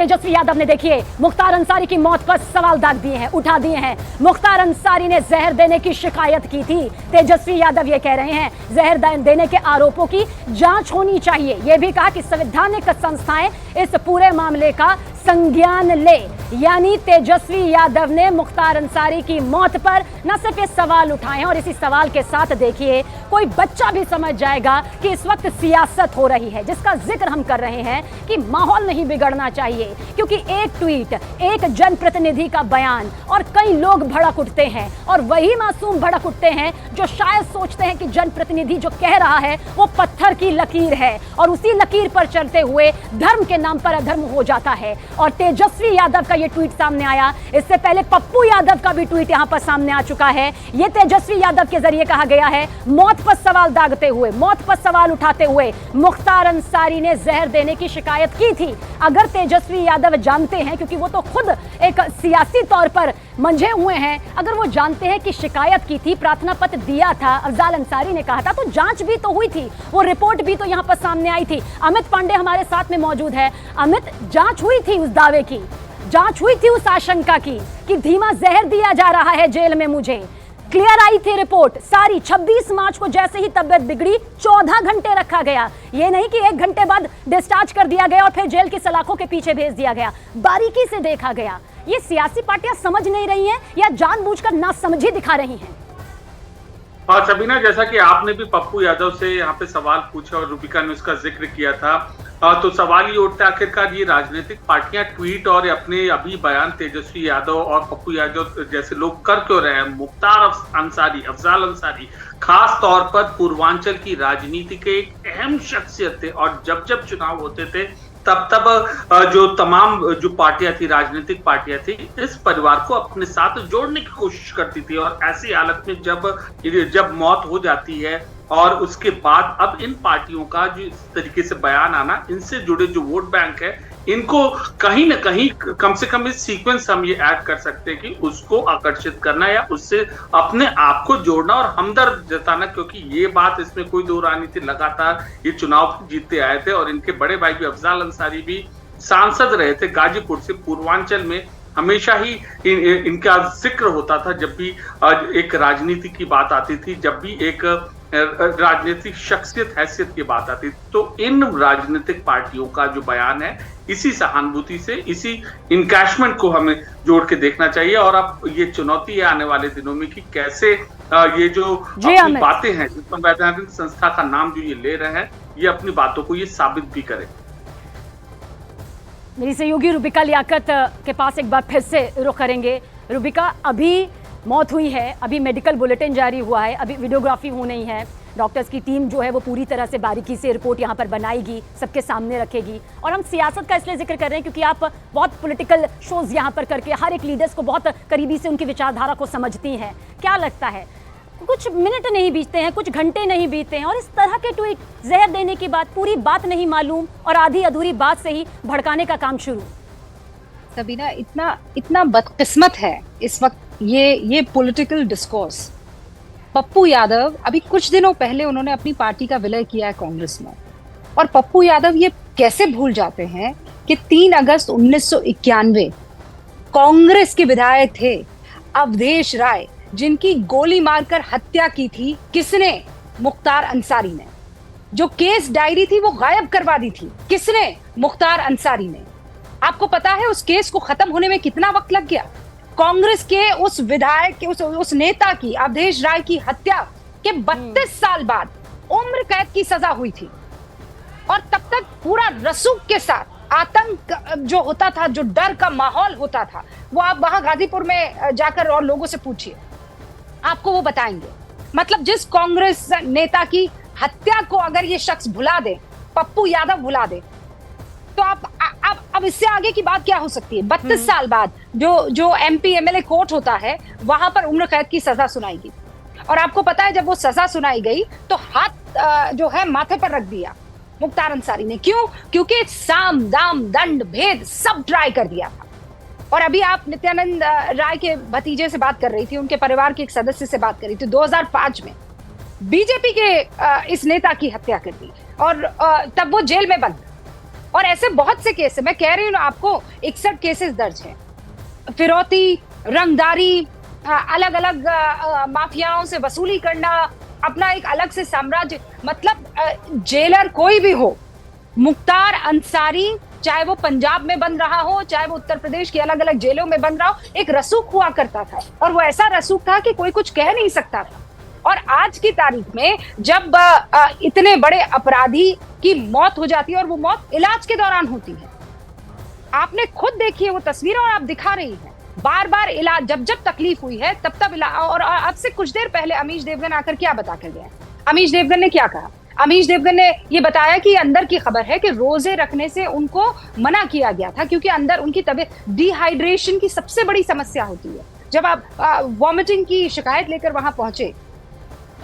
तेजस्वी यादव ने देखिए मुख्तार अंसारी की मौत पर सवाल दाग दिए हैं, उठा दिए हैं। मुख्तार अंसारी ने जहर देने की शिकायत की थी। तेजस्वी यादव ये कह रहे हैं जहर देने के आरोपों की जांच होनी चाहिए। यह भी कहा कि संवैधानिक संस्थाएं इस पूरे मामले का संज्ञान ले। यानी तेजस्वी यादव ने मुख्तार अंसारी की मौत पर न सिर्फ ये सवाल उठाए और इसी सवाल के साथ देखिए कोई बच्चा भी समझ जाएगा कि इस वक्त सियासत हो रही है, जिसका जिक्र हम कर रहे हैं कि माहौल नहीं बिगड़ना चाहिए, क्योंकि एक ट्वीट, एक जनप्रतिनिधि का बयान और कई लोग भड़क उठते हैं और वही मासूम भड़क उठते हैं जो शायद सोचते हैं कि जनप्रतिनिधि जो कह रहा है वो पत्थर की लकीर है और उसी लकीर पर चलते हुए धर्म के नाम पर अधर्म हो जाता है। और तेजस्वी यादव का ये ट्वीट सामने आया, इससे पहले पप्पू यादव का भी ट्वीट यहां पर सामने आ चुका है। ये तेजस्वी यादव के जरिए कहा गया है, मौत पर सवाल दागते हुए, मौत पर सवाल उठाते हुए मुख्तार अंसारी ने जहर देने की शिकायत की थी। अगर तेजस्वी यादव जानते हैं, क्योंकि वो तो खुद एक सियासी तौर पर मंझे हुए हैं, अगर वो जानते हैं कि शिकायत की थी, प्रार्थना पत्र दिया था, अफजाल अंसारी ने कहा था, तो जांच भी तो हुई थी, वो रिपोर्ट भी तो यहां पर सामने आई थी। अमित पांडे हमारे साथ में मौजूद है। अमित, जांच हुई थी उस दावे की, जांच हुई थी उस आशंका की कि धीमा जहर दिया जा रहा है जेल में, मुझे क्लियर आई थी रिपोर्ट सारी। 26 मार्च को जैसे ही तबियत बिगड़ी 14 घंटे रखा गया, ये नहीं कि 1 घंटे बाद डिस्चार्ज कर दिया गया और फिर जेल की सलाखों के पीछे भेज दिया गया, बारीकी से देखा गया। ये सियासी पार्टियां समझ नहीं रही हैं या जानबूझकर नासमझी दिखा रही हैं? और सबीना, जैसा कि आपने भी पप्पू यादव से यहाँ पे सवाल पूछा और रूबिका ने उसका जिक्र किया था, तो सवाल ये उठता है आखिरकार ये राजनीतिक पार्टियां ट्वीट और अपने अभी बयान तेजस्वी यादव और पप्पू यादव जैसे लोग कर क्यों रहे हैं? मुख्तार अंसारी, अफजाल अंसारी खास तौर पर पूर्वांचल की राजनीति के एक अहम शख्सियत थे और जब जब चुनाव होते थे तब जो तमाम जो पार्टियां थी, राजनीतिक पार्टियां थी, इस परिवार को अपने साथ जोड़ने की कोशिश करती थी। और ऐसी हालत में जब मौत हो जाती है और उसके बाद अब इन पार्टियों का जो इस तरीके से बयान आना, इनसे जुड़े जो वोट बैंक है, इनको कहीं ना कहीं कम से कम इस सीक्वेंस हम ये ऐड कर सकते हैं कि उसको आकर्षित करना या उससे अपने आप को जोड़ना और हमदर्द जताना, क्योंकि ये बात इसमें कोई दो राय नहीं थी। लगातार ये चुनाव जीतते आए थे और इनके बड़े भाई भी अफजाल अंसारी भी सांसद रहे थे गाजीपुर से। पूर्वांचल में हमेशा ही इनका जिक्र होता था जब भी एक राजनीति की बात आती थी, जब भी एक राजनीतिक शख्सियत हैसियत की बात आती। तो इन राजनीतिक पार्टियों का जो बयान है, इसी सहानुभूति से, इसी इनकैशमेंट को हमें जोड़ के देखना चाहिए। और अब ये चुनौती है आने वाले दिनों में कि कैसे ये जो अपनी बातें हैं, संवैधानिक संस्था का नाम जो ये ले रहे हैं, ये अपनी बातों को ये साबित भी करें। मेरी सहयोगी रूबिका लियाकत के पास एक बार फिर से रुख करेंगे। रूबिका, अभी मौत हुई है, अभी मेडिकल बुलेटिन जारी हुआ है, अभी वीडियोग्राफी हो नहीं है, डॉक्टर्स की टीम जो है वो पूरी तरह से बारीकी से रिपोर्ट यहाँ पर बनाएगी, सबके सामने रखेगी। और हम सियासत का इसलिए जिक्र कर रहे हैं क्योंकि आप बहुत पॉलिटिकल शोज यहाँ पर करके हर एक लीडर्स को बहुत करीबी से उनकी विचारधारा को समझती हैं। क्या लगता है, कुछ मिनट नहीं बीतते हैं, कुछ घंटे नहीं बीतते हैं और इस तरह के ट्वीट, जहर देने की बात, पूरी बात नहीं मालूम और आधी अधूरी बात से ही भड़काने का काम शुरू? सबीना, इतना बदकिस्मत है इस वक्त ये पॉलिटिकल डिस्कोर्स। पप्पू यादव अभी कुछ दिनों पहले उन्होंने अपनी पार्टी का विलय किया है कांग्रेस में, और पप्पू यादव ये कैसे भूल जाते हैं कि 3 अगस्त 1991 कांग्रेस के विधायक थे अवधेश राय, जिनकी गोली मारकर हत्या की थी किसने? मुख्तार अंसारी ने। जो केस डायरी थी वो गायब करवा दी थी किसने? मुख्तार अंसारी ने। आपको पता है उस केस को खत्म होने में कितना वक्त लग गया? कांग्रेस के उस विधायक के उस नेता की, अवधेश राय की हत्या के 32 साल बाद उम्र कैद की सजा हुई थी। और तब तक पूरा रसूख के साथ आतंक जो होता था, जो डर का माहौल होता था, वो आप वहां गाजीपुर में जाकर और लोगों से पूछिए, आपको वो बताएंगे। मतलब जिस कांग्रेस नेता की हत्या को अगर ये शख्स भुला दे, पप्पू यादव भुला दे, तो अब इससे आगे की बात क्या हो सकती है? 32 साल बाद जो एमपी एमएलए कोर्ट होता है, वहां पर उम्र कैद की सजा सुनाएगी। और आपको पता है जब वो सजा सुनाई गई तो हाथ जो है माथे पर रख दिया मुख्तार अंसारी ने। क्यों? क्योंकि साम दाम दंड भेद सब ट्राई कर दिया था। और अभी आप नित्यानंद राय के भतीजे से बात कर रही थी, उनके परिवार के एक सदस्य से बात कर रही थी। 2005 में बीजेपी के इस नेता की हत्या कर दी और तब वो जेल में बंद। और ऐसे बहुत से केस है, मैं कह रही हूँ आपको 61 केसेस दर्ज हैं। फिरौती, रंगदारी, अलग अलग माफियाओं से वसूली करना, अपना एक अलग से साम्राज्य, मतलब जेलर कोई भी हो, मुख्तार अंसारी चाहे वो पंजाब में बन रहा हो, चाहे वो उत्तर प्रदेश की अलग अलग जेलों में बन रहा हो, एक रसूख हुआ करता था और वो ऐसा रसूख था कि कोई कुछ कह नहीं सकता था। और आज की तारीख में जब इतने बड़े अपराधी की मौत हो जाती है और वो मौत इलाज के दौरान होती है, आपने खुद देखी है वो तस्वीर और आप दिखा रही है, बार बार इलाज, जब जब तकलीफ हुई है तब तब इलाज। और अब से कुछ देर पहले अमीश देवगन आकर क्या बता कर गया? अमीश देवगन ने क्या कहा? अमीश देवगन ने ये बताया कि अंदर की खबर है कि रोजे रखने से उनको मना किया गया था क्योंकि अंदर उनकी तबीयत, डिहाइड्रेशन की सबसे बड़ी समस्या होती है। जब आप वॉमिटिंग की शिकायत लेकर वहां पहुंचे,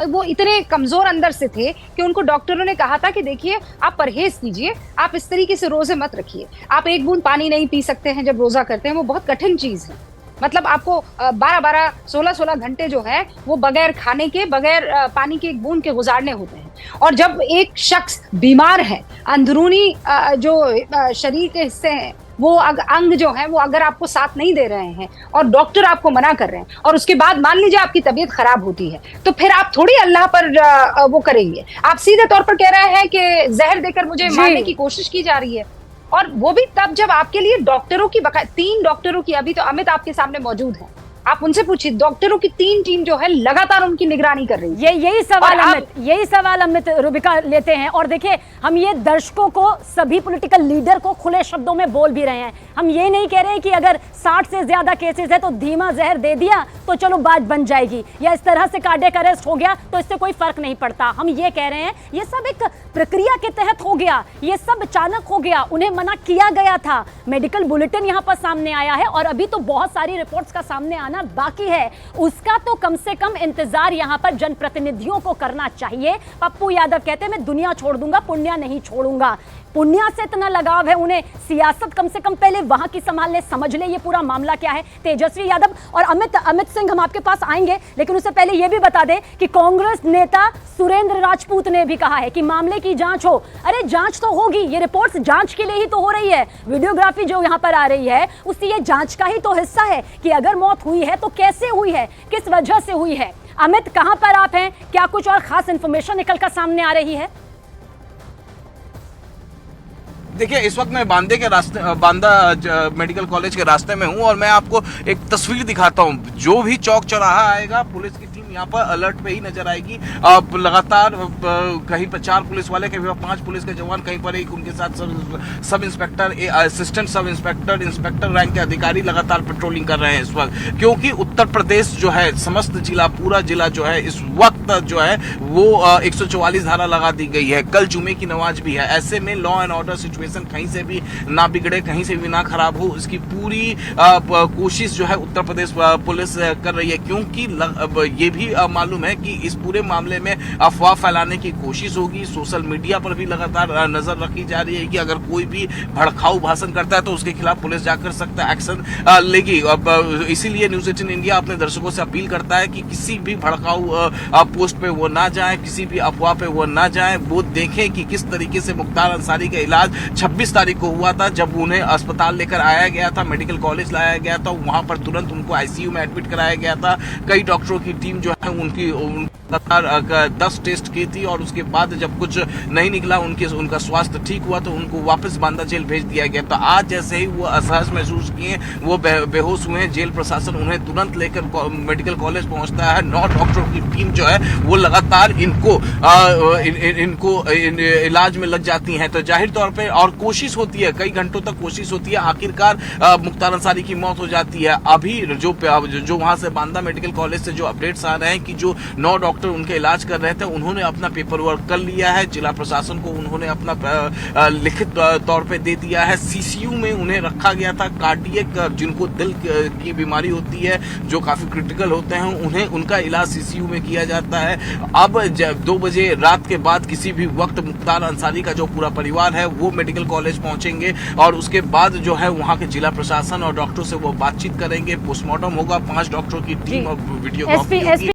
वो इतने कमजोर अंदर से थे कि उनको डॉक्टरों ने कहा था कि देखिए आप परहेज कीजिए, आप इस तरीके से रोजे मत रखिए, आप एक बूंद पानी नहीं पी सकते हैं जब रोजा करते हैं, वो बहुत कठिन चीज है। मतलब आपको 12-12, 16-16 घंटे जो है वो बगैर खाने के, बगैर पानी के एक बूंद के गुजारने होते हैं। और जब एक शख्स बीमार है, अंदरूनी जो शरीर के हिस्से हैं, वो अंग जो है वो अगर आपको साथ नहीं दे रहे हैं और डॉक्टर आपको मना कर रहे हैं और उसके बाद मान लीजिए आपकी तबीयत खराब होती है, तो फिर आप थोड़ी अल्लाह पर वो करेंगे, आप सीधे तौर पर कह रहे हैं कि जहर देकर मुझे मारने की कोशिश की जा रही है। और वो भी तब जब आपके लिए डॉक्टरों की 3 डॉक्टरों की, अभी तो अमित आपके सामने मौजूद है, आप उनसे पूछिए, डॉक्टरों की 3 टीम जो है लगातार उनकी निगरानी कर रही है। यही सवाल अमित रुबिका लेते हैं। और देखिए, हम ये दर्शकों को, सभी पॉलिटिकल लीडर को खुले शब्दों में बोल भी रहे हैं, हम ये नहीं कह रहे हैं कि अगर 60 से ज्यादा केसेस है तो धीमा जहर दे दिया तो चलो बात बन जाएगी, या इस तरह से कार्डियक अरेस्ट हो गया तो इससे कोई फर्क नहीं पड़ता। हम ये कह रहे हैं ये सब एक प्रक्रिया के तहत हो गया, ये सब अचानक हो गया, उन्हें मना किया गया था, मेडिकल बुलेटिन यहाँ पर सामने आया है और अभी तो बहुत सारी रिपोर्ट्स का सामने आना बाकी है, उसका तो कम से कम इंतजार यहां पर जनप्रतिनिधियों को करना चाहिए। पप्पू यादव कहते हैं मैं दुनिया छोड़ दूंगा, पुण्या नहीं छोड़ूंगा। पुण्या से इतना लगाव है उन्हें, सियासत कम से कम पहले वहां की संभाल ले, समझ ले ये पूरा मामला क्या है। तेजस्वी यादव और अमित सिंह हम आपके पास आएंगे, लेकिन उससे पहले ये भी बता दें कि कांग्रेस नेता सुरेंद्र राजपूत ने भी कहा है कि मामले की जांच हो। अरे जांच तो होगी, ये रिपोर्ट्स जांच के लिए ही तो हो रही है, वीडियोग्राफी जो यहाँ पर आ रही है उससे ये जांच का ही तो हिस्सा है कि अगर मौत हुई है तो कैसे हुई है, किस वजह से हुई है। अमित, कहां पर आप हैं? क्या कुछ और खास इंफॉर्मेशन निकलकर सामने आ रही है? देखिए, इस वक्त मैं बांदा मेडिकल कॉलेज के रास्ते में हूं और मैं आपको एक तस्वीर दिखाता हूं। जो भी चौक चौराहा आएगा, पुलिस की टीम यहाँ पर अलर्ट पे ही नजर आएगी। लगातार कहीं पर 4 पुलिस वाले, कहीं पर 5 पुलिस के जवान, कहीं पर एक उनके साथ sub inspector, assistant sub inspector, inspector rank के अधिकारी लगातार पेट्रोलिंग कर रहे हैं इस वक्त, क्योंकि उत्तर प्रदेश जो है, समस्त जिला, पूरा जिला जो है इस वक्त जो है वो 144 धारा लगा दी गई है। कल जुमे की नमाज भी है। ऐसे में लॉ एंड ऑर्डर सिचुएशन कहीं से भी ना बिगड़े, कहीं से भी ना खराब हो, इसकी पूरी कोशिश जो है उत्तर प्रदेश पुलिस कर रही है, क्योंकि ये भी मालूम है कि इस पूरे मामले में अफवाह फैलाने की कोशिश होगी। सोशल मीडिया पर भी लगातार नजर रखी जा रही है कि अगर कोई भी भड़काऊ भाषण करता है तो उसके खिलाफ पुलिस जाकर सकता है एक्शन लेगी। इसीलिए न्यूज 18 इंडिया अपने दर्शकों से अपील करता है कि किसी भी भड़काऊ पोस्ट पे वो ना जाए, किसी भी अफवाह पे वो ना जाए। वो देखें कि किस तरीके से मुख्तार अंसारी का इलाज 26 तारीख को हुआ था, जब उन्हें अस्पताल लेकर आया गया था, मेडिकल कॉलेज लाया गया था, वहां पर तुरंत उनको आईसीयू में एडमिट कराया गया था। कई डॉक्टरों की टीम जो है उनकी 10 टेस्ट की थी और उसके बाद जब कुछ नहीं निकला, उनका स्वास्थ्य ठीक हुआ तो उनको वापस बांदा जेल भेज दिया गया। तो आज जैसे ही वो असहज महसूस किए, वो बेहोश हुए, जेल प्रशासन उन्हें तुरंत लेकर मेडिकल कॉलेज पहुंचता है। 9 डॉक्टरों की टीम जो है वो लगातार इनको इलाज में लग जाती है। तो जाहिर तौर पे और कोशिश होती है, कई घंटों तक कोशिश होती है, आखिरकार मुख्तार अंसारी की मौत हो जाती है। अभी जो वहां से बांदा मेडिकल कॉलेज से जो अपडेट्स आ रहे हैं कि जो 9 डॉक्टर उनके इलाज कर रहे थे, उन्होंने अपना पेपर वर्क कर लिया है, जिला प्रशासन को उन्होंने अपना लिखित तौर पे दे दिया है। सीसीयू में उन्हें रखा गया था। कार्डियक, जिनको दिल की बीमारी होती है, जो काफी क्रिटिकल होते हैं, उन्हें उनका इलाज सीसीयू में किया जाता है। अब 2 बजे रात के बाद किसी भी वक्त मुख्तार अंसारी का जो पूरा परिवार है वो मेडिकल कॉलेज पहुंचेंगे और उसके बाद जो है वहां के जिला प्रशासन और डॉक्टरों से वो बातचीत करेंगे। पोस्टमार्टम होगा, 5 डॉक्टरों की टीम और वीडियोग्राफी होगी।